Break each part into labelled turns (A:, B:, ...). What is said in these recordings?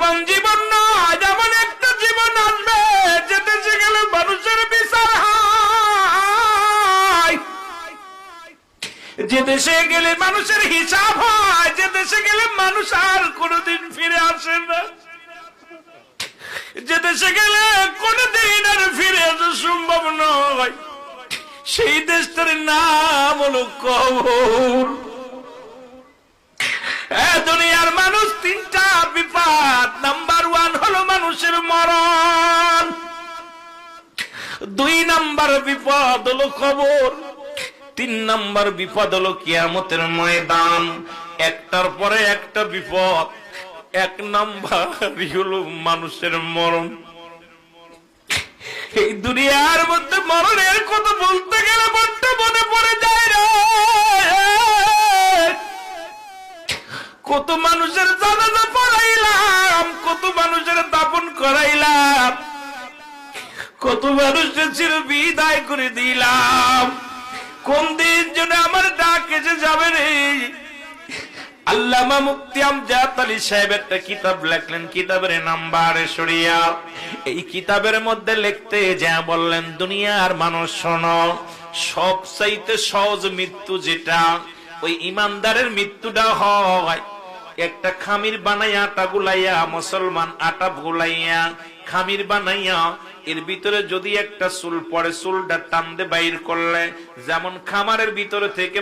A: মূল্যবান জীবন নয়, যেমন একটা জীবন আসবে যে দেশে গেলে মানুষের বিচার হয়, যে দেশে গেলে মানুষের হিসাব হয়, যে দেশে গেলে মানুষ আর কোনোদিন ফিরে আসে না, যে দেশে গেলে কোনোদিন আর ফিরে আসা সম্ভব নয়, সেই দেশটার নাম হলো কবর। দুনিয়ার মানুষ তিনটা বিপদ, নাম্বার 1 হলো মানুষের মরণ, 2 নাম্বার বিপদ হলো কবর, 3 নাম্বার বিপদ হলো কিয়ামতের ময়দান। একটার পরে একটা বিপদ। 1 নাম্বার হলো মানুষের মরণ। এই দুনিয়ার মধ্যে মরণের কথা বলতে গেলে মনটা মনে পড়ে যায় রে। কত মানুষের জানাজা পড়াইলাম, কত মানুষের দাফন করাইলাম, কত মানুষের চির বিদায় করে দিলাম। কোন দিন যেন আমার ডাক এসে যাবে রে। আল্লামা মুফতি আমজাদ আলী সাহেব একটা কিতাব লেখলেন, কিতাবের নাম বারে শরিয়া। এই কিতাবের মধ্যে লিখতে যা বললেন, দুনিয়ার মানুষ শোনো, সবচাইতে সহজ মৃত্যু যেটা, ওই ইমানদারের মৃত্যুটা হয় একটা খামির বানাইয়া আটা গুলাইয়া, মুসলমান আটা গুলাইয়া খামির বানাইয়া এর ভিতরে যদি একটা চুল পড়ে, চুলটা টান দিয়ে বাইর করলে যেমন খামারের ভিতরে থেকে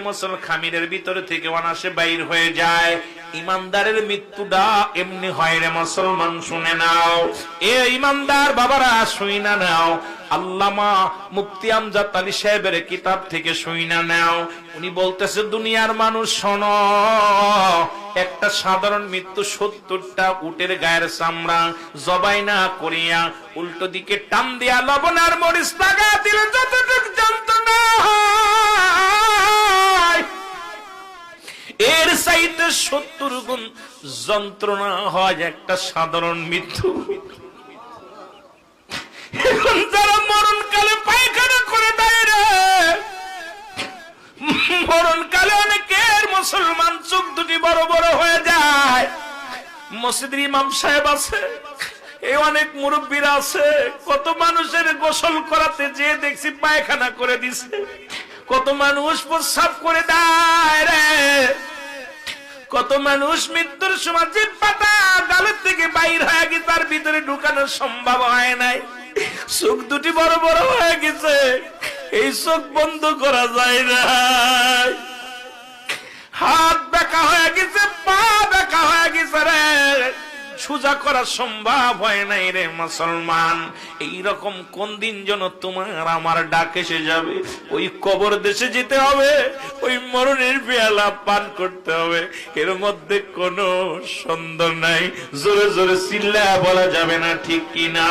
A: খামিরের ভিতরে থেকে অনাসে বাইর হয়ে যায়, ইমানদারের মৃত্যুটা এমনি হয় রে মুসলমান। শুনে নাও এ ইমানদার বাবারা, শুইনা নাও। আল্লামা মুফতি আমজাদ আলী সাহেবের কিতাব থেকে শুইনা নাও। উনি বলতেছে, দুনিয়ার মানুষ শোনো, একটা সাধারণ মৃত্যু 70টা উটের গায়ের চামড়া জবাই না করিয়া উল্টো দিকে টান দিয়া লবণ আর মরিচ লাগা দিলে যতটুকু যন্ত্রণা হয়, এর চাইতে 70 গুণ যন্ত্রণা হয় একটা সাধারণ মৃত্যু। এখন যারা মরণকালে পায়খানা করে দেয় রে, মরণকালে অনেকের মুসলমান চোখ দুটি বড় বড় হয়ে যায়। মসজিদের ইমাম সাহেব আছে, এই অনেক মুরব্বীরা আছে, কত মানুষের গোসল করাতে যে দেখছি পায়খানা করে দিছে, কত মানুষ প্রস্রাব করে দেয় রে, কত মানুষ মৃত্যুর সময় যে পাতা গালের থেকে বাইর হয়ে গেছে তার ভিতরে ঢুকানোর সম্ভব হয় নাই, চোখ দুটি বড় বড় হয়ে গেছে, এই চোখ বন্ধ করা যায় না, হাত বেঁকা হয়ে গেছে, পা বেঁকা হয়ে গেছে রে, সোজা করা সম্ভব হয় নাই রে মুসলমান। এইরকম কোন দিন যেন তোমার আমার ডাক এসে যাবে, ওই কবর দেশে যেতে হবে, ওই মরণের পেয়ালা পান করতে হবে, এর মধ্যে কোনো সন্দেহ নাই। জোরে জোরে চিল্লা বলা যাবে না, ঠিক কিনা?